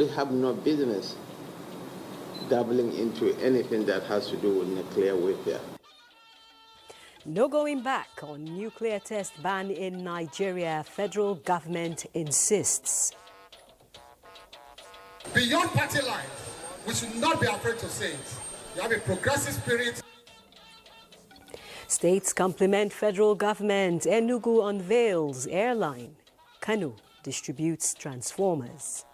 We have no business dabbling into anything that has to do with nuclear warfare. No going back on nuclear test ban in Nigeria, federal government insists. Beyond party lines, we should not be afraid to say it. You have a progressive spirit. States compliment federal government. Enugu unveils airline. Kano distributes transformers.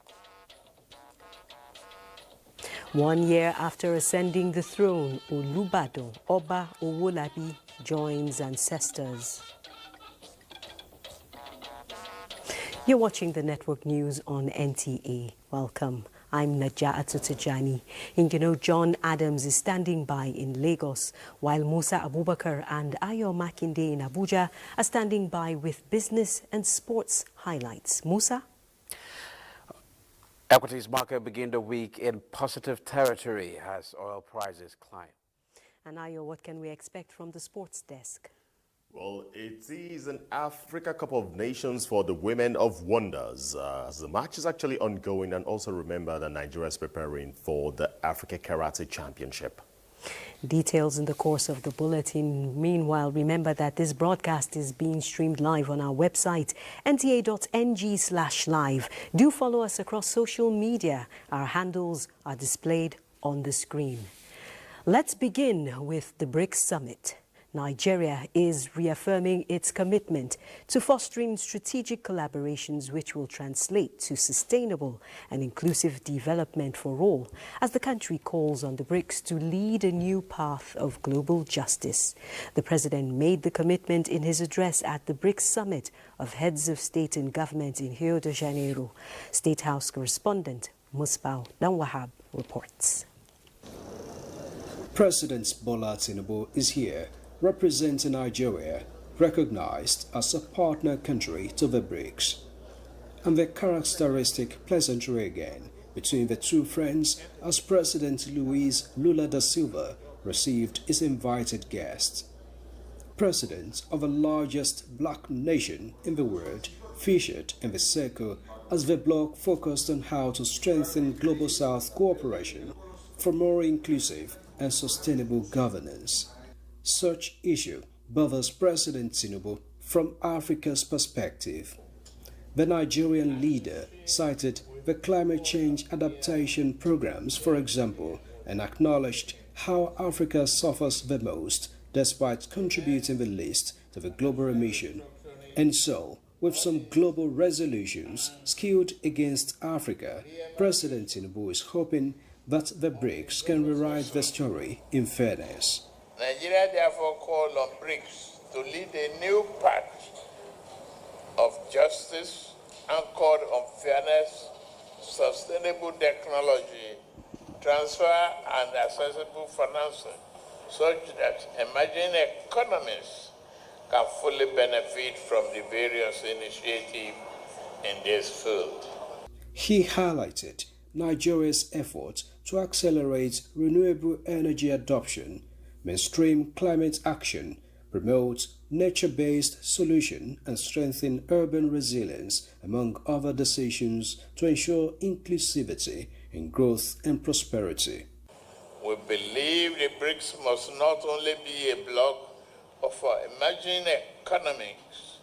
1 year after ascending the throne, Olubadan Oba Owolabi joins ancestors. You're watching the network news on NTA. Welcome. I'm Naja'atu Tijani. And John Adams is standing by in Lagos, while Musa Abubakar and Ayo Makinde in Abuja are standing by with business and sports highlights. Musa? Equities market began the week in positive territory as oil prices climb. And Ayo, what can we expect from the sports desk? Well, it is an Africa Cup of Nations for the Women of Wonders. The match is actually ongoing, and also remember that Nigeria is preparing for the Africa Karate Championship. Details in the course of the bulletin. Meanwhile, remember that this broadcast is being streamed live on our website, nta.ng/live. Do follow us across social media. Our handles are displayed on the screen. Let's begin with the BRICS summit. Nigeria is reaffirming its commitment to fostering strategic collaborations which will translate to sustainable and inclusive development for all, as the country calls on the BRICS to lead a new path of global justice. The president made the commitment in his address at the BRICS summit of heads of state and government in Rio de Janeiro. State House correspondent Musbau Danwahab reports. President Bola Tinubu is here, representing Nigeria, recognized as a partner country to the BRICS. And the characteristic pleasantry again between the two friends as President Luis Lula da Silva received his invited guests. President of the largest black nation in the world featured in the circle as the bloc focused on how to strengthen Global South cooperation for more inclusive and sustainable governance. Such issue bothers President Tinubu from Africa's perspective. The Nigerian leader cited the climate change adaptation programs, for example, and acknowledged how Africa suffers the most despite contributing the least to the global emission. And so, with some global resolutions skewed against Africa, President Tinubu is hoping that the BRICS can rewrite the story in fairness. Nigeria therefore called on BRICS to lead a new path of justice anchored on fairness, sustainable technology, transfer and accessible financing, such that emerging economies can fully benefit from the various initiatives in this field. He highlighted Nigeria's effort to accelerate renewable energy adoption, mainstream climate action, promote nature-based solutions, and strengthen urban resilience, among other decisions to ensure inclusivity in growth and prosperity. We believe the BRICS must not only be a bloc of emerging economies,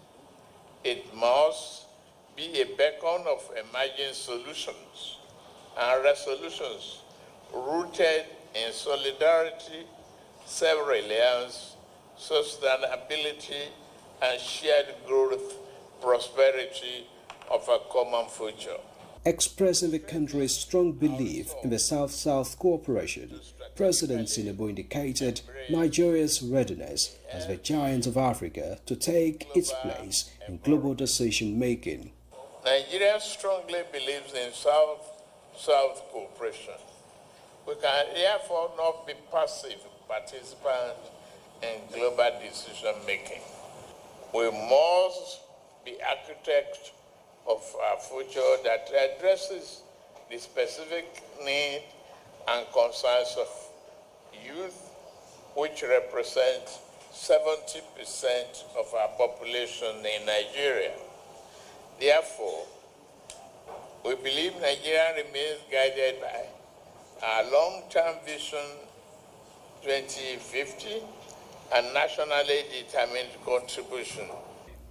it must be a beacon of emerging solutions and resolutions rooted in solidarity, self-reliance, sustainability, and shared growth, prosperity of a common future. Expressing the country's strong belief in the South-South cooperation, President Tinubu indicated Nigeria's readiness as the giant of Africa to take its place in global decision-making. Nigeria strongly believes in South-South cooperation. We can therefore not be passive participants in global decision-making. We must be architects of our future that addresses the specific needs and concerns of youth, which represent 70% of our population in Nigeria. Therefore, We believe Nigeria remains guided by our long-term vision 2050 and nationally determined contribution.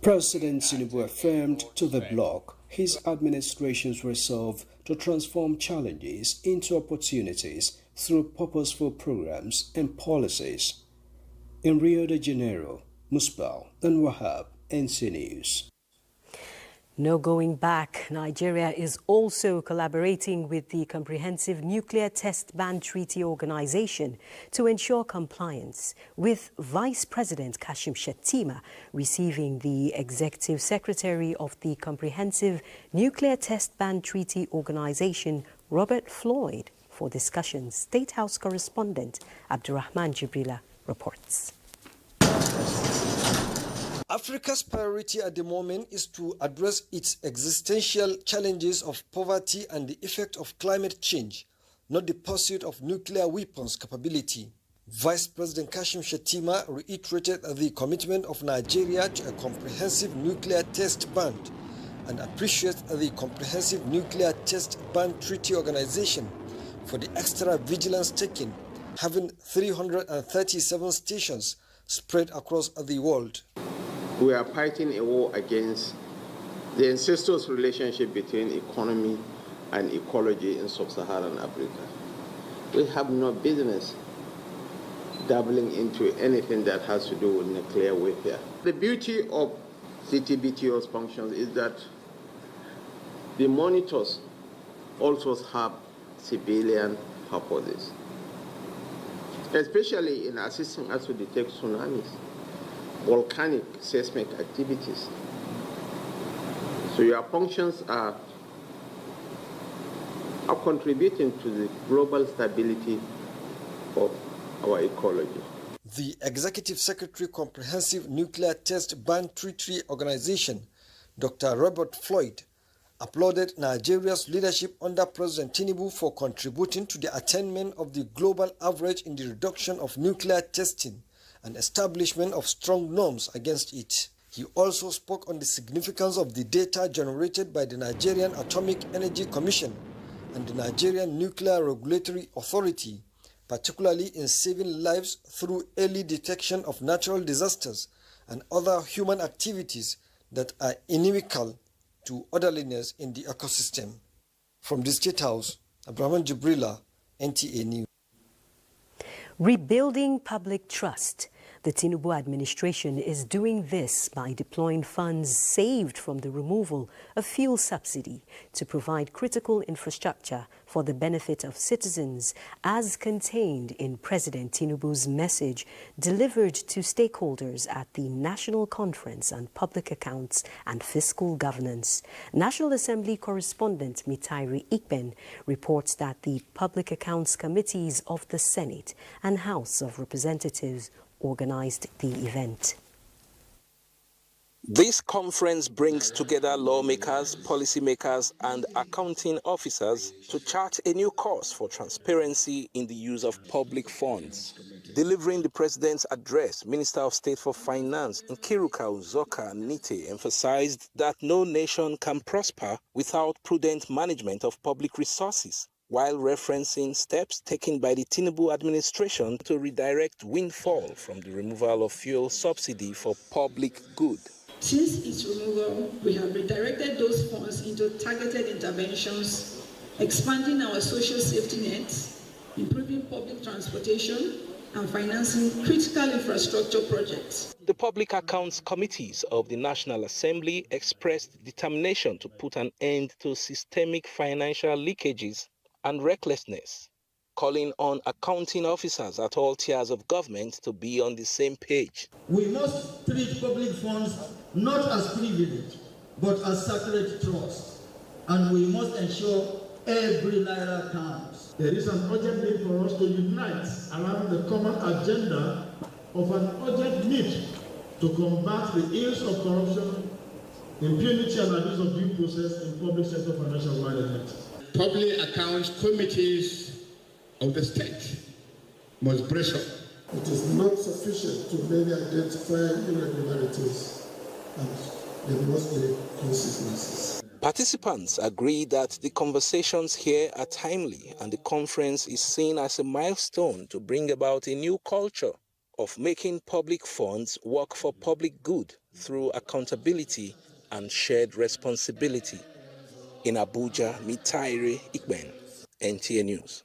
President Tinubu affirmed to the bloc his administration's resolve to transform challenges into opportunities through purposeful programs and policies. In Rio de Janeiro, Musbal and Wahab, NTA News. No going back. Nigeria is also collaborating with the Comprehensive Nuclear Test Ban Treaty Organization to ensure compliance, with Vice President Kashim Shettima receiving the Executive Secretary of the Comprehensive Nuclear Test Ban Treaty Organization, Robert Floyd, for discussions. State House correspondent Abdurrahman Jibrila reports. Africa's priority at the moment is to address its existential challenges of poverty and the effect of climate change, not the pursuit of nuclear weapons capability. Vice President Kashim Shettima reiterated the commitment of Nigeria to a comprehensive nuclear test ban and appreciates the Comprehensive Nuclear Test Ban Treaty Organization for the extra vigilance taken, having 337 stations spread across the world. We are fighting a war against the incestuous relationship between economy and ecology in sub-Saharan Africa. We have no business dabbling into anything that has to do with nuclear warfare. The beauty of CTBTO's functions is that the monitors also have civilian purposes, especially in assisting us to detect tsunamis, volcanic seismic activities. So your functions are contributing to the global stability of our ecology. The Executive Secretary Comprehensive Nuclear Test Ban Treaty Organization, Dr. Robert Floyd, applauded Nigeria's leadership under President Tinubu for contributing to the attainment of the global average in the reduction of nuclear testing and establishment of strong norms against it. He also spoke on the significance of the data generated by the Nigerian Atomic Energy Commission and the Nigerian Nuclear Regulatory Authority, particularly in saving lives through early detection of natural disasters and other human activities that are inimical to orderliness in the ecosystem. From the State House, Abdurrahman Jibrila, NTA News. Rebuilding public trust. The Tinubu administration is doing this by deploying funds saved from the removal of fuel subsidy to provide critical infrastructure for the benefit of citizens, as contained in President Tinubu's message delivered to stakeholders at the National Conference on Public Accounts and Fiscal Governance. National Assembly correspondent Mitairi Ikben reports that the Public Accounts Committees of the Senate and House of Representatives organized the event. This conference brings together lawmakers, policymakers, and accounting officers to chart a new course for transparency in the use of public funds. Delivering the President's address, Minister of State for Finance Nkiruka Uzoka Nite emphasized that no nation can prosper without prudent management of public resources, while referencing steps taken by the Tinubu administration to redirect windfall from the removal of fuel subsidy for public good. Since its removal, we have redirected those funds into targeted interventions, expanding our social safety nets, improving public transportation, and financing critical infrastructure projects. The Public Accounts Committees of the National Assembly expressed determination to put an end to systemic financial leakages and recklessness, calling on accounting officers at all tiers of government to be on the same page. We must treat public funds not as privilege, but as sacred trust, and we must ensure every naira counts. There is an urgent need for us to unite around the common agenda of an urgent need to combat the ills of corruption, impunity, and abuse of due process in public sector financial management. Public accounts committees of the state must brace up. It is not sufficient to merely identify irregularities, and there must be consequences. Participants agree that the conversations here are timely and the conference is seen as a milestone to bring about a new culture of making public funds work for public good through accountability and shared responsibility. In Abuja, Mitaire Ikben, NTA News.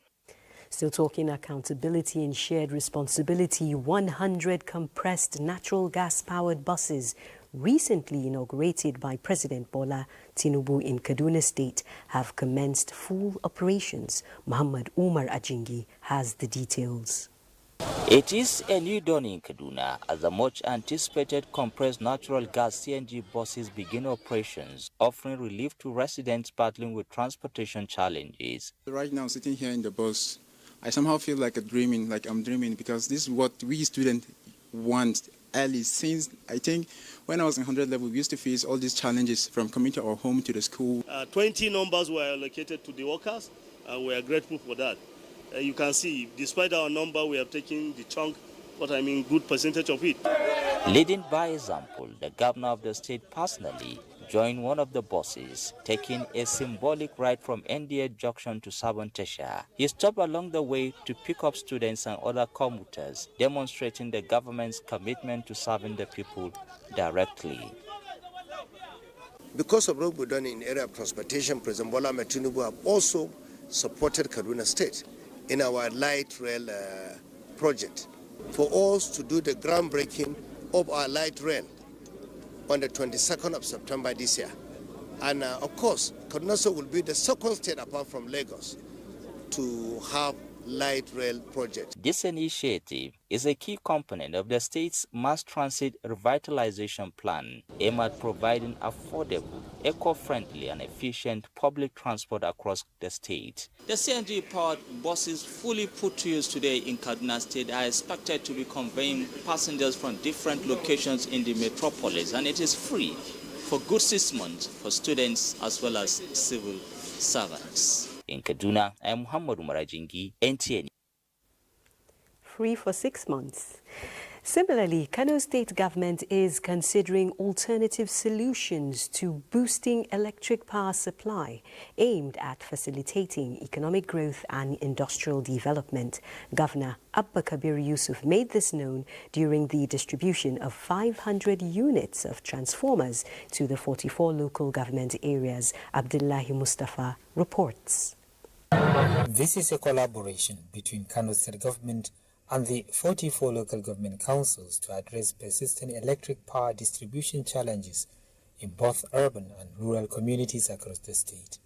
Still talking accountability and shared responsibility, 100 compressed natural gas-powered buses recently inaugurated by President Bola Tinubu in Kaduna State have commenced full operations. Muhammad Umar Ajingi has the details. It is a new dawn in Kaduna as the much-anticipated compressed natural gas CNG buses begin operations, offering relief to residents battling with transportation challenges. Right now, sitting here in the bus, I somehow feel like I'm dreaming, because this is what we students want early. Since I think when I was in 100 level, we used to face all these challenges from coming to our home to the school. 20 numbers were allocated to the workers, and we are grateful for that. You can see, despite our number, we have taken the chunk, but I mean good percentage of it. Leading by example, the governor of the state personally joined one of the buses, taking a symbolic ride from NTA Junction to Sabontesha. He stopped along the way to pick up students and other commuters, demonstrating the government's commitment to serving the people directly. Because of work we've done in the area of transportation, President Bola Tinubu have also supported Kaduna State in our light rail project for us to do the groundbreaking of our light rail on the 22nd of September this year. And of course, Kaduna State will be the second state apart from Lagos to have light rail project. This initiative is a key component of the state's mass transit revitalization plan, aimed at providing affordable, eco-friendly and efficient public transport across the state. The CNG-powered buses fully put to use today in Kaduna State are expected to be conveying passengers from different locations in the metropolis, and it is free for good 6 months for students as well as civil servants. In Kaduna, I am Muhammad Umar Ajingi, NTA. Free for 6 months. Similarly, Kano State government is considering alternative solutions to boosting electric power supply aimed at facilitating economic growth and industrial development. Governor Abba Kabir Yusuf made this known during the distribution of 500 units of transformers to the 44 local government areas. Abdullahi Mustafa reports. This is a collaboration between Kano State government and the 44 local government councils to address persistent electric power distribution challenges in both urban and rural communities across the state.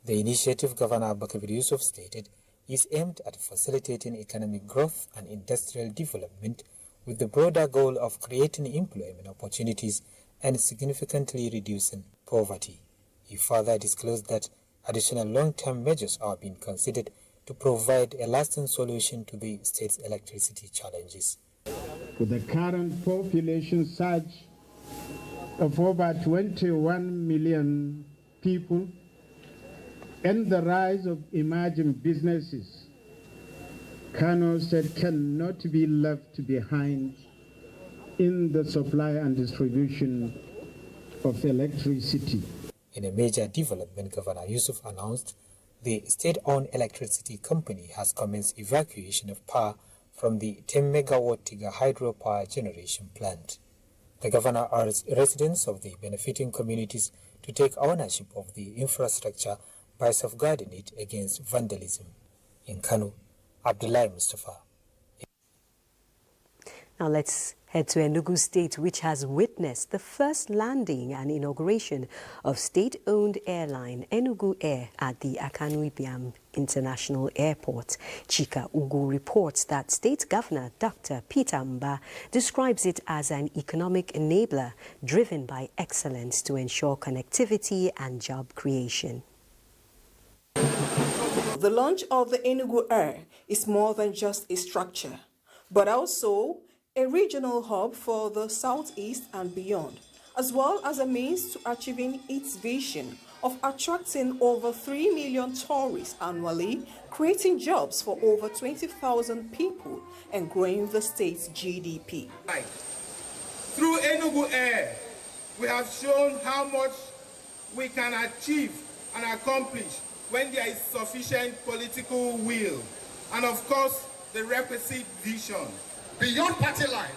The initiative, Governor Abba Kabir Yusuf stated, is aimed at facilitating economic growth and industrial development with the broader goal of creating employment opportunities and significantly reducing poverty. He further disclosed that additional long-term measures are being considered to provide a lasting solution to the state's electricity challenges. With the current population surge of over 21 million people and the rise of emerging businesses, Kano State cannot be left behind in the supply and distribution of electricity. In a major development, Governor Yusuf announced the state-owned electricity company has commenced evacuation of power from the 10-megawatt Tiga hydropower generation plant. The governor urged residents of the benefiting communities to take ownership of the infrastructure by safeguarding it against vandalism. In Kano, Abdullahi Mustafa. Now let's head to Enugu State, which has witnessed the first landing and inauguration of state-owned airline Enugu Air at the Akanu Ibiam International Airport. Chika Ugu reports that State Governor Dr. Peter Mba describes it as an economic enabler driven by excellence to ensure connectivity and job creation. The launch of the Enugu Air is more than just a structure, but also a regional hub for the southeast and beyond, as well as a means to achieving its vision of attracting over 3 million tourists annually, creating jobs for over 20,000 people, and growing the state's GDP. Through Enugu Air, we have shown how much we can achieve and accomplish when there is sufficient political will and, of course, the requisite vision. Beyond party lines,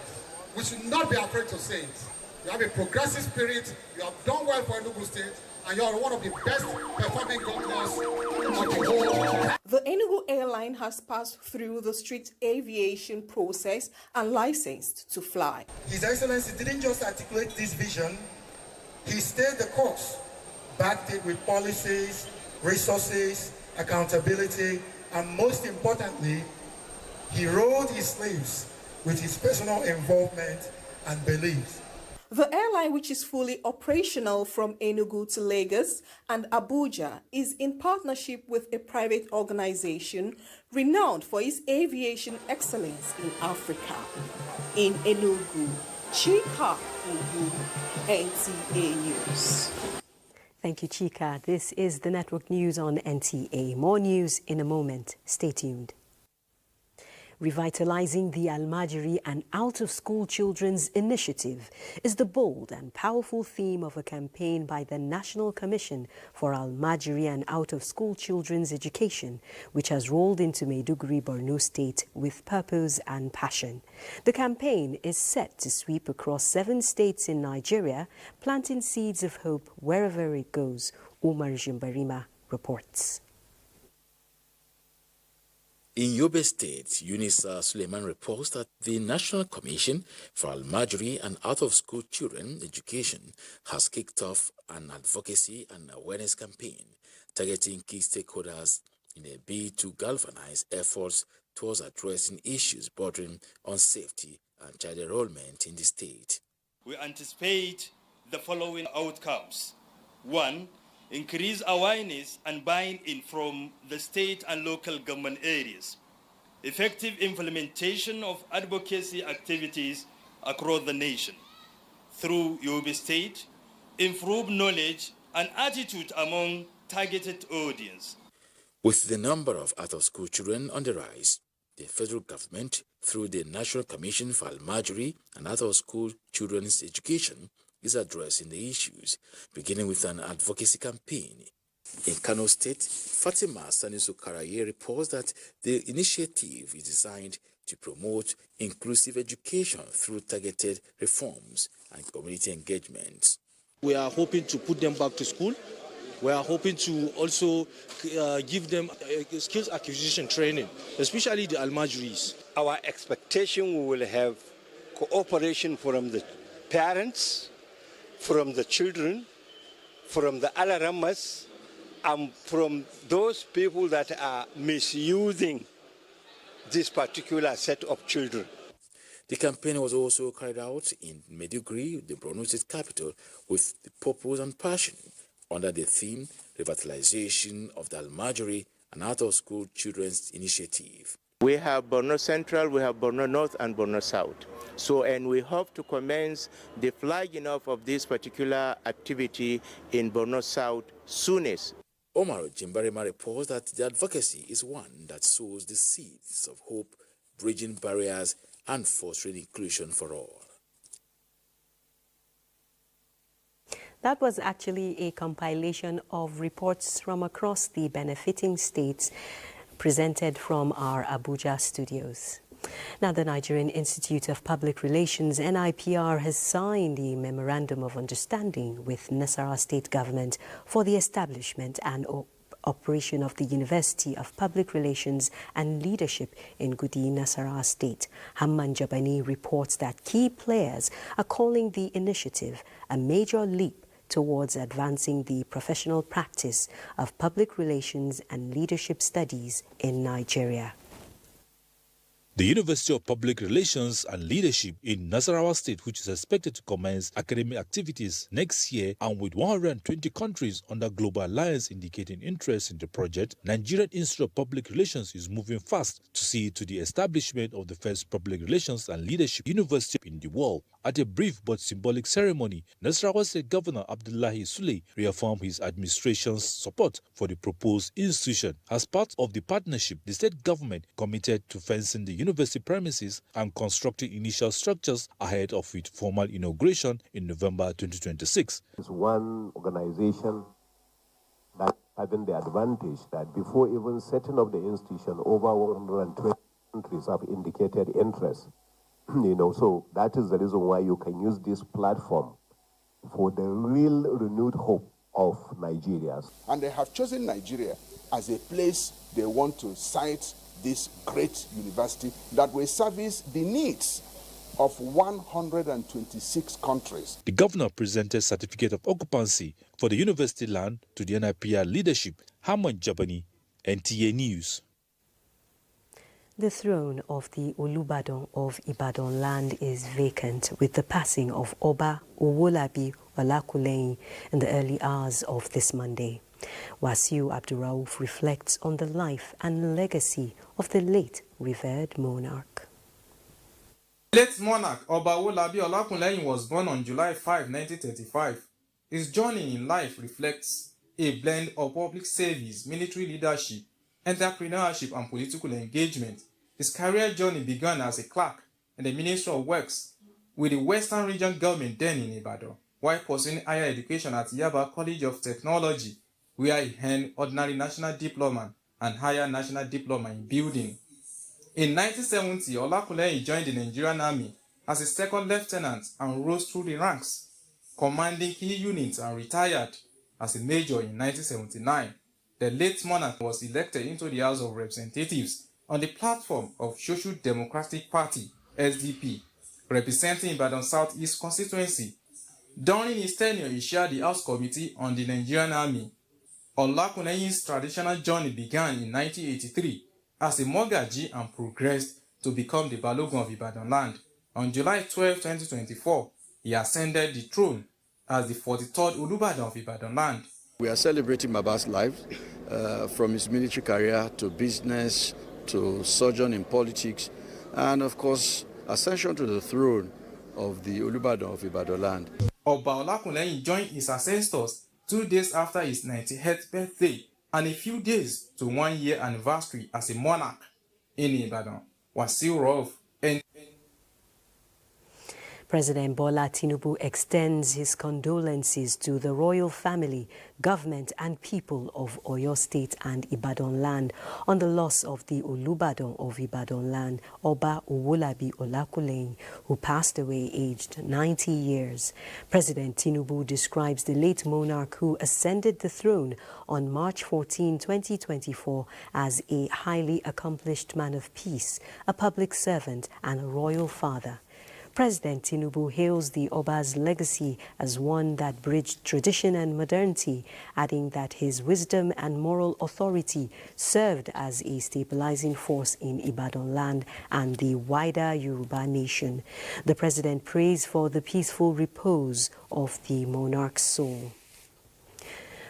we should not be afraid to say it. You have a progressive spirit, you have done well for Enugu State, and you are one of the best performing governors of the world. The Enugu airline has passed through the strict aviation process and licensed to fly. His Excellency didn't just articulate this vision, he stayed the course, backed it with policies, resources, accountability, and most importantly, he rode his sleeves with his personal involvement and belief. The airline, which is fully operational from Enugu to Lagos and Abuja, is in partnership with a private organization renowned for its aviation excellence in Africa. In Enugu, Chika Ubu, NTA News. Thank you, Chika. This is the network news on NTA. More news in a moment. Stay tuned. Revitalizing the Almajiri and out-of-school children's initiative is the bold and powerful theme of a campaign by the National Commission for Almajiri and out-of-school children's education, which has rolled into Maiduguri, Borno State with purpose and passion. The campaign is set to sweep across 7 states in Nigeria, planting seeds of hope wherever it goes. Umar Jimbarima reports. In Yobe State, Unisa Suleiman reports that the National Commission for Almajiri and Out-of-School Children Education has kicked off an advocacy and awareness campaign targeting key stakeholders in a bid to galvanize efforts towards addressing issues bordering on safety and child enrollment in the state. We anticipate the following outcomes. 1. Increase awareness and buy-in from the state and local government areas. Effective implementation of advocacy activities across the nation. Through Yobe State, improve knowledge and attitude among targeted audience. With the number of out-of-school children on the rise, the federal government, through the National Commission for Almajiri and Out-of-School Children's Education, is addressing the issues, beginning with an advocacy campaign. In Kano State, Fatima Sanisu-Karaye reports that the initiative is designed to promote inclusive education through targeted reforms and community engagement. We are hoping to put them back to school. We are hoping to also give them skills acquisition training, especially the Almajiris. Our expectation, we will have cooperation from the parents, from the children, from the Alaramas, and from those people that are misusing this particular set of children. The campaign was also carried out in Maiduguri, the Borno State capital, with the purpose and passion under the theme Revitalization of the Almajiri and Out-of-School Children's Initiative. We have Borno Central, we have Borno North and Borno South. And we hope to commence the flagging off of this particular activity in Borno South soonest. Omar Jimbarima reports that the advocacy is one that sows the seeds of hope, bridging barriers and fostering inclusion for all. That was actually a compilation of reports from across the benefiting states presented from our Abuja studios. Now, the Nigerian Institute of Public Relations, NIPR, has signed a Memorandum of Understanding with Nasarawa State Government for the establishment and operation of the University of Public Relations and Leadership in Gudi, Nasarawa State. Hamman Jabani reports that key players are calling the initiative a major leap towards advancing the professional practice of public relations and leadership studies in Nigeria. The University of Public Relations and Leadership in Nasarawa State, which is expected to commence academic activities next year, and with 120 countries under Global Alliance indicating interest in the project, Nigerian Institute of Public Relations is moving fast to see to the establishment of the first public relations and leadership university in the world. At a brief but symbolic ceremony, Nasarawa State Governor Abdullahi Sule reaffirmed his administration's support for the proposed institution. As part of the partnership, the state government committed to fencing the university premises and constructing initial structures ahead of its formal inauguration in November 2026. It's one organization that having the advantage that before even setting up the institution, over 120 countries have indicated interest. So that is the reason why you can use this platform for the real renewed hope of Nigerians. And they have chosen Nigeria as a place they want to site this great university that will service the needs of 126 countries. The governor presented certificate of occupancy for the university land to the NIPR leadership. Haman Jabani, NTA News. The throne of the Olubadan of Ibadan land is vacant with the passing of Oba Owolabi Olakuleyin in the early hours of this Monday. Wasiu Abdurrauf reflects on the life and legacy of the late revered monarch. Late monarch Oba Owolabi Olakuleyin was born on July 5, 1935. His journey in life reflects a blend of public service, military leadership, entrepreneurship and political engagement. His career journey began as a clerk in the Ministry of Works with the Western Region government then in Ibadan, while pursuing higher education at Yaba College of Technology, where he earned ordinary national diploma and higher national diploma in building. In 1970, Olakuleyin joined the Nigerian Army as a second lieutenant and rose through the ranks, commanding key units and retired as a major in 1979. The late monarch was elected into the House of Representatives on the platform of Social Democratic Party, SDP, representing Ibadan Southeast constituency. During his tenure, he chaired the House Committee on the Nigerian Army. Olakuleyin's traditional journey began in 1983 as a Mogaji and progressed to become the Balogun of Ibadan land. On July 12, 2024, he ascended the throne as the 43rd Olubadan of Ibadan land. We are celebrating Baba's life, from his military career to business to sojourn in politics, and of course, ascension to the throne of the Olubadan of Ibadan land. Oba Olakuleyin joined his ancestors 2 days after his 98th birthday and a few days to 1 year anniversary as a monarch in Ibadan. Wasiu Rauf, President Bola Tinubu extends his condolences to the royal family, government and people of Oyo State and Ibadan land on the loss of the Olubadan of Ibadan land, Oba Owolabi Olakuleyin, who passed away aged 90 years. President Tinubu describes the late monarch who ascended the throne on March 14, 2024 as a highly accomplished man of peace, a public servant and a royal father. President Tinubu hails the Oba's legacy as one that bridged tradition and modernity, adding that his wisdom and moral authority served as a stabilizing force in Ibadan land and the wider Yoruba nation. The president prays for the peaceful repose of the monarch's soul.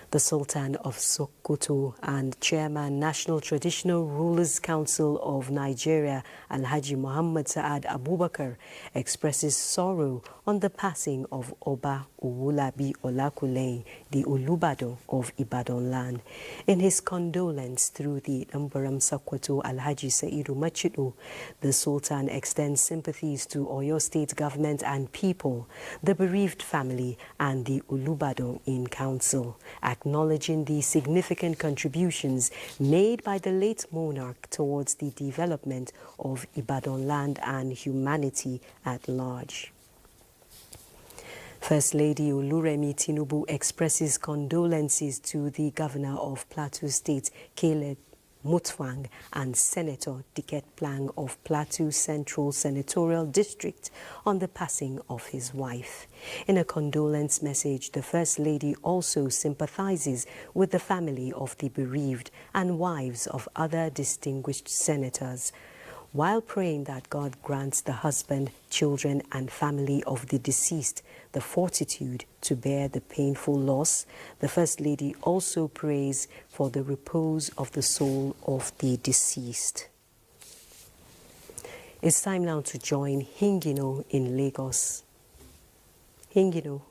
The Sultan of Sokoto and Chairman National Traditional Rulers Council of Nigeria, Alhaji Muhammad Saad Abubakar, expresses sorrow on the passing of Oba Owolabi Olakuleyin, the Olubadan of Ibadan land. In his condolence through the Nambaram Sokoto Alhaji Saidu Machidu, the Sultan extends sympathies to Oyo State government and people, the bereaved family and the Olubadan in council, acknowledging the significant contributions made by the late monarch towards the development of Ibadan land and humanity at large. First Lady Oluremi Tinubu expresses condolences to the Governor of Plateau State, Caleb Mutfwang, and Senator Diket Plang of Plateau Central Senatorial District on the passing of his wife. In a condolence message, the First Lady also sympathizes with the family of the bereaved and wives of other distinguished senators. While praying that God grants the husband, children and family of the deceased the fortitude to bear the painful loss, the First Lady also prays for the repose of the soul of the deceased. It's time now to join Hingino in Lagos. Hingino.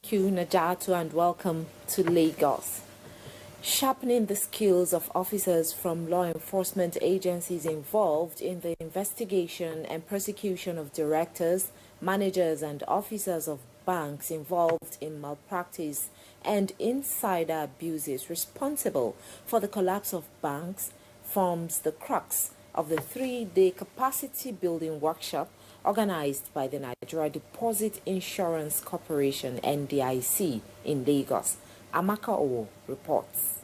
Thank you, Najatu, and welcome to Lagos. Sharpening the skills of officers from law enforcement agencies involved in the investigation and prosecution of directors, managers, and officers of banks involved in malpractice and insider abuses responsible for the collapse of banks forms the crux of the 3-day capacity building workshop organized by the Nigeria Deposit Insurance Corporation, NDIC, in Lagos. Amaka Owo reports.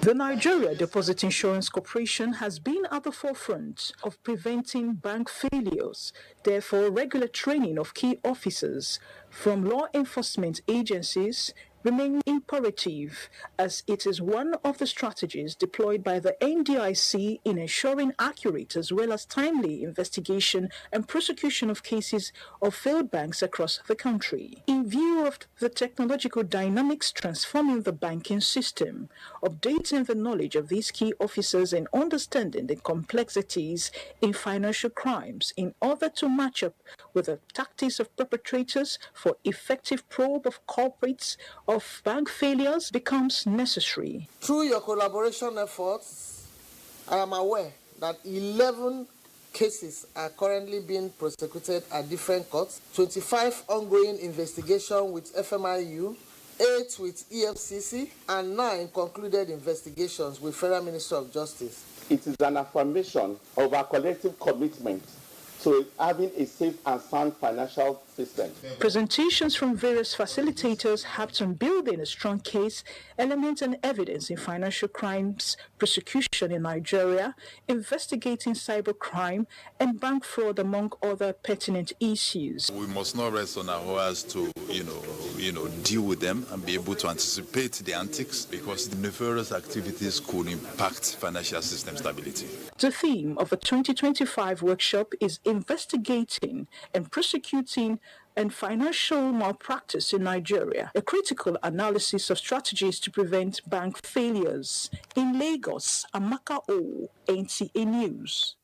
The Nigeria Deposit Insurance Corporation has been at the forefront of preventing bank failures. Therefore, regular training of key officers from law enforcement agencies remain imperative, as it is one of the strategies deployed by the NDIC in ensuring accurate as well as timely investigation and prosecution of cases of failed banks across the country. In view of the technological dynamics transforming the banking system, updating the knowledge of these key officers and understanding the complexities in financial crimes in order to match up with the tactics of perpetrators for effective probe of culprits of bank failures becomes necessary. Through your collaboration efforts, I am aware that 11 cases are currently being prosecuted at different courts, 25 ongoing investigations with FMIU, 8 with EFCC, and 9 concluded investigations with Federal Ministry of Justice. It is an affirmation of our collective commitment to having a safe and sound financial system. Presentations from various facilitators helped on building a strong case, elements and evidence in financial crimes prosecution in Nigeria, investigating cybercrime and bank fraud, among other pertinent issues. We must not rest on our laurels to, deal with them and be able to anticipate the antics, because the nefarious activities could impact financial system stability. The theme of the 2025 workshop is investigating and prosecuting and financial malpractice in Nigeria, a critical analysis of strategies to prevent bank failures. In Lagos, Amaka O, NTA News.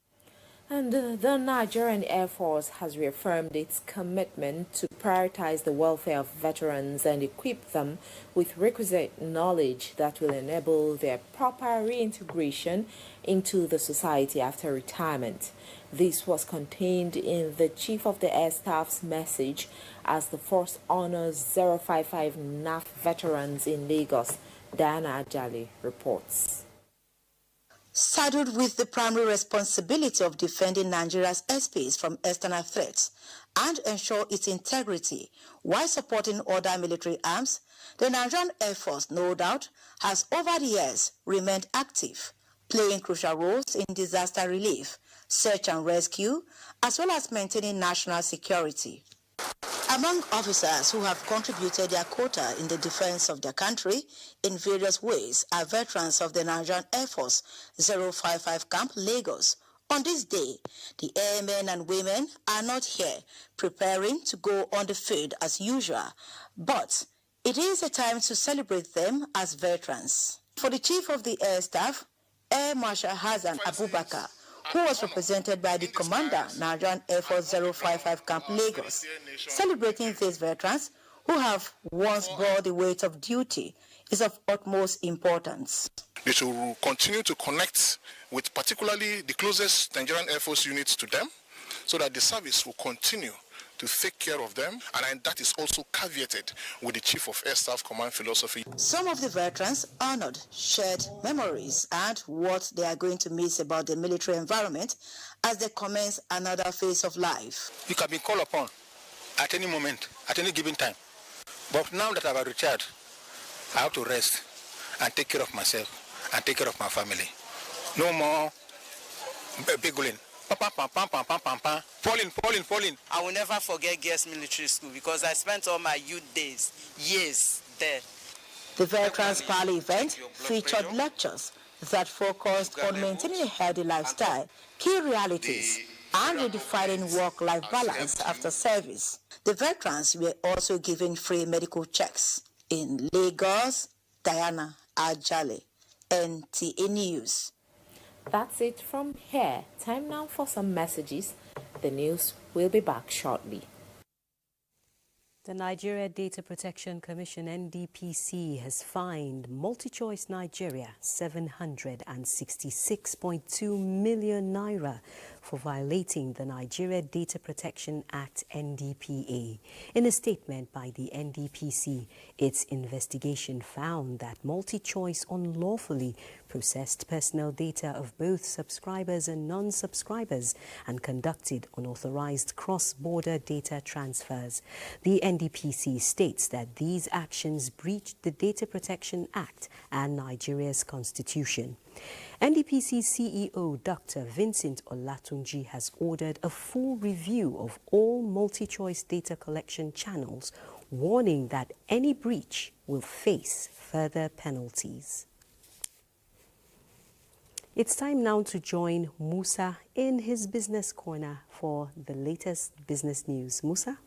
And the Nigerian Air Force has reaffirmed its commitment to prioritize the welfare of veterans and equip them with requisite knowledge that will enable their proper reintegration into the society after retirement. This was contained in the Chief of the Air Staff's message as the Force honors 055 NAF veterans in Lagos. Diana Ajali reports. Saddled with the primary responsibility of defending Nigeria's airspace from external threats and ensure its integrity while supporting other military arms, the Nigerian Air Force, no doubt, has over the years remained active, playing crucial roles in disaster relief, search and rescue, as well as maintaining national security. Among officers who have contributed their quota in the defense of their country in various ways are veterans of the Nigerian Air Force 055 Camp, Lagos. On this day, the airmen and women are not here preparing to go on the field as usual, but it is a time to celebrate them as veterans. For the Chief of the Air Staff, Air Marshal Hassan Abubakar, who was represented by the Commander, Nigerian Air Force 055 Camp, Lagos, celebrating these veterans who have once bore the weight of duty is of utmost importance. They should continue to connect with particularly the closest Nigerian Air Force units to them, so that the service will continue to take care of them, and that is also caveated with the Chief of Air Staff Command philosophy. Some of the veterans honored shared memories and what they are going to miss about the military environment as they commence another phase of life. You can be called upon at any moment, at any given time. But now that I've retired, I have to rest and take care of myself and take care of my family. No more biggling. Falling. I will never forget Guest Military School because I spent all my youth days, years there. The Veterans Parley event featured lectures that focused on maintaining a healthy lifestyle, key realities, and redefining work-life balance after service. The veterans were also given free medical checks. In Lagos, Diana Ajale, NTA News. That's it from here. Time now for some messages. The news will be back shortly. The Nigeria Data Protection Commission, NDPC, has fined MultiChoice Nigeria 766.2 million naira for violating the Nigeria Data Protection Act, NDPA. In a statement by the NDPC, its investigation found that MultiChoice unlawfully processed personal data of both subscribers and non-subscribers and conducted unauthorized cross-border data transfers. The NDPC states that these actions breached the Data Protection Act and Nigeria's constitution. NDPC CEO Dr. Vincent Olatunji has ordered a full review of all MultiChoice data collection channels, warning that any breach will face further penalties. It's time now to join Musa in his business corner for the latest business news. Musa?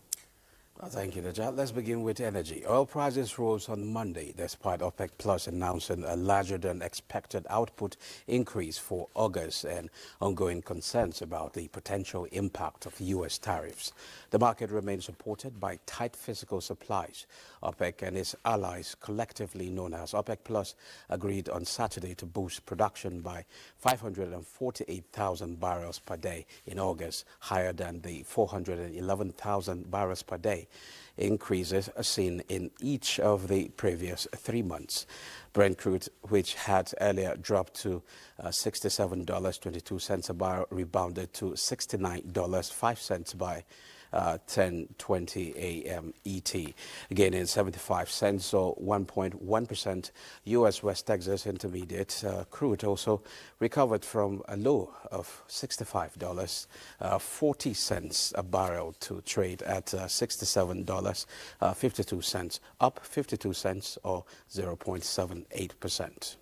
Thank you, Najat. Let's begin with energy. Oil prices rose on Monday despite OPEC Plus announcing a larger than expected output increase for August and ongoing concerns about the potential impact of U.S. tariffs. The market remains supported by tight physical supplies. OPEC and its allies, collectively known as OPEC Plus, agreed on Saturday to boost production by 548,000 barrels per day in August, higher than the 411,000 barrels per day increases seen in each of the previous 3 months. Brent crude, which had earlier dropped to $67.22 a barrel, rebounded to $69.05 by 10:20 a.m. ET, gaining 75 cents or 1.1%. U.S. West Texas Intermediate crude also recovered from a low of $65.40 a barrel to trade at $67.52, up 52 cents or 0.78%.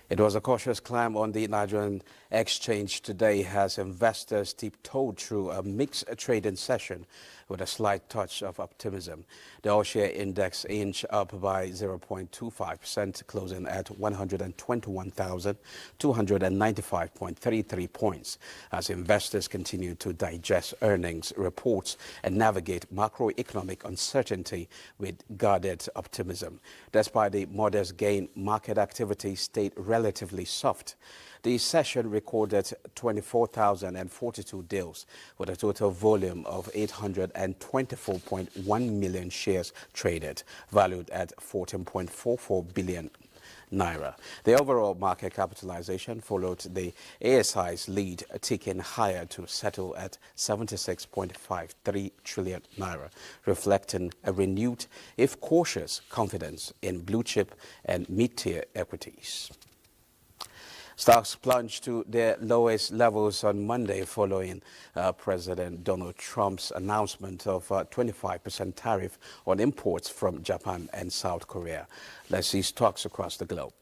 It was a cautious climb on the Nigerian exchange today as investors tiptoed through a mixed trading session with a slight touch of optimism. The all-share index inched up by 0.25%, closing at 121,295.33 points as investors continue to digest earnings reports and navigate macroeconomic uncertainty with guarded optimism. Despite the modest gain, market activity stayed relatively soft. The session recorded 24,042 deals with a total volume of 824.1 million shares traded, valued at 14.44 billion naira. The overall market capitalization followed the ASI's lead, ticking higher to settle at 76.53 trillion naira, reflecting a renewed, if cautious, confidence in blue chip and mid-tier equities. Stocks plunged to their lowest levels on Monday following President Donald Trump's announcement of a 25% tariff on imports from Japan and South Korea. Let's see stocks across the globe.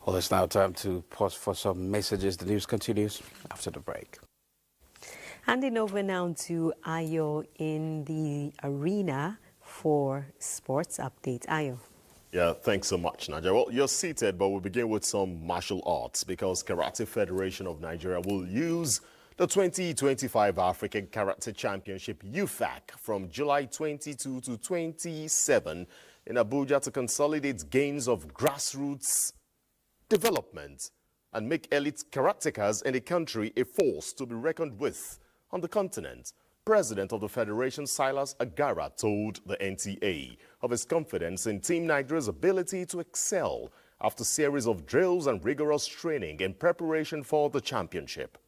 Well, it's now time to pause for some messages. The news continues after the break. Handing over now to Ayo in the arena for sports update. Ayo. Yeah, thanks so much, Nadia. Well, you're seated, but we'll begin with some martial arts because Karate Federation of Nigeria will use the 2025 African Karate Championship UFAC from July 22 to 27 in Abuja to consolidate gains of grassroots development and make elite karatecas in the country a force to be reckoned with on the continent. President of the Federation, Silas Agara, told the NTA of his confidence in Team Nigeria's ability to excel after a series of drills and rigorous training in preparation for the championship.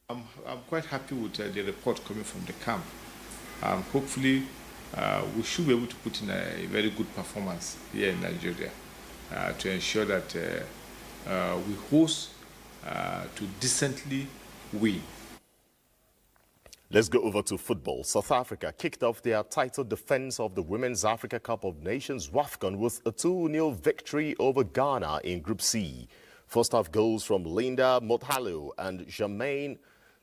I'm quite happy with the report coming from the camp. Hopefully, we should be able to put in a very good performance here in Nigeria to ensure that we host to decently win. Let's go over to football. South Africa kicked off their title defense of the Women's Africa Cup of Nations WAFCON with a 2-0 victory over Ghana in Group C. First half goals from Linda Mothalo and Jermaine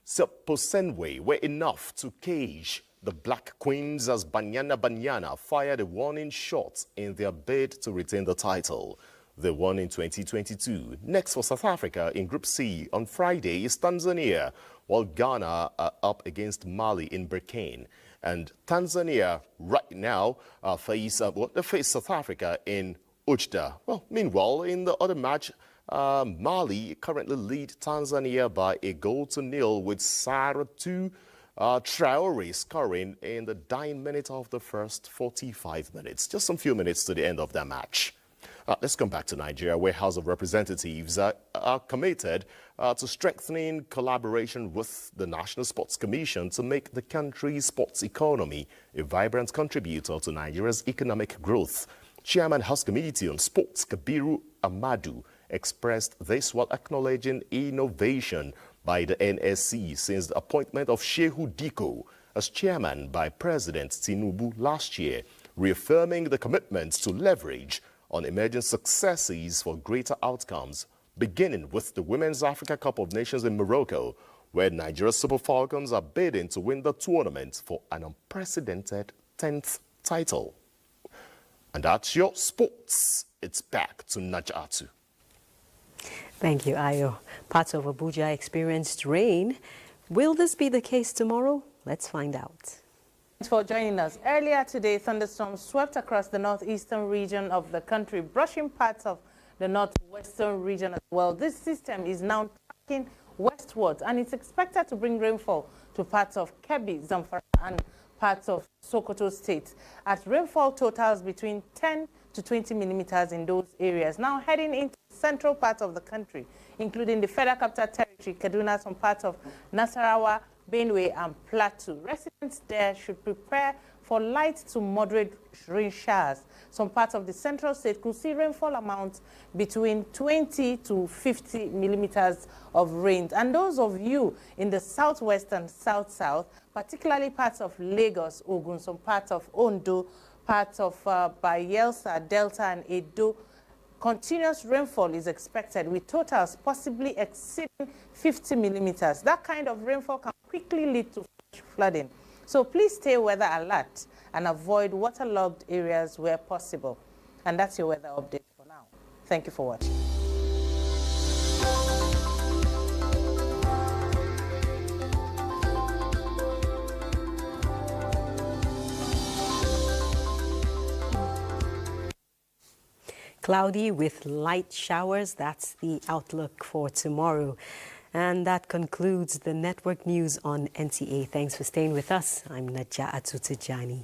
Seposenwe were enough to cage the Black Queens as Banyana fired a warning shot in their bid to retain the title. They won in 2022. Next for South Africa in Group C on Friday is Tanzania, while Ghana are up against Mali in Berkane. And Tanzania right now face South Africa in Ujda. Well, meanwhile, in the other match, Mali currently lead Tanzania by a 1-0 with Saratu Traore scoring in the dying minute of the first 45 minutes. Just some few minutes to the end of that match. Let's come back to Nigeria, where House of Representatives are committed to strengthening collaboration with the National Sports Commission to make the country's sports economy a vibrant contributor to Nigeria's economic growth. Chairman House Committee on Sports, Kabiru Amadu, expressed this while acknowledging innovation by the NSC since the appointment of Shehu Diko as chairman by President Tinubu last year, reaffirming the commitment to leverage on emerging successes for greater outcomes, beginning with the Women's Africa Cup of Nations in Morocco, where Nigeria's Super Falcons are bidding to win the tournament for an unprecedented 10th title. And that's your sports. It's back to Najatu. Thank you, Ayo. Parts of Abuja experienced rain. Will this be the case tomorrow? Let's find out. Thanks for joining us. Earlier today, thunderstorms swept across the northeastern region of the country, brushing parts of the northwestern region as well. This system is now tracking westwards, and it's expected to bring rainfall to parts of Kebbi, Zamfara, and parts of Sokoto State, as rainfall totals between 10 to 20 millimeters in those areas. Now heading into the central part of the country, including the Federal Capital Territory, Kaduna, some parts of Nasarawa, Benue, and Plateau. Residents there should prepare for light to moderate rain showers. Some parts of the central state could see rainfall amounts between 20 to 50 millimeters of rain. And those of you in the southwest and south-south, particularly parts of Lagos, Ogun, some parts of Ondo, parts of Bayelsa, Delta, and Edo, continuous rainfall is expected, with totals possibly exceeding 50 millimeters. That kind of rainfall can quickly lead to flooding. So please stay weather alert and avoid waterlogged areas where possible. And that's your weather update for now. Thank you for watching. Cloudy with light showers, that's the outlook for tomorrow. And that concludes the network news on NTA. Thanks for staying with us. I'm Najatu Tijani.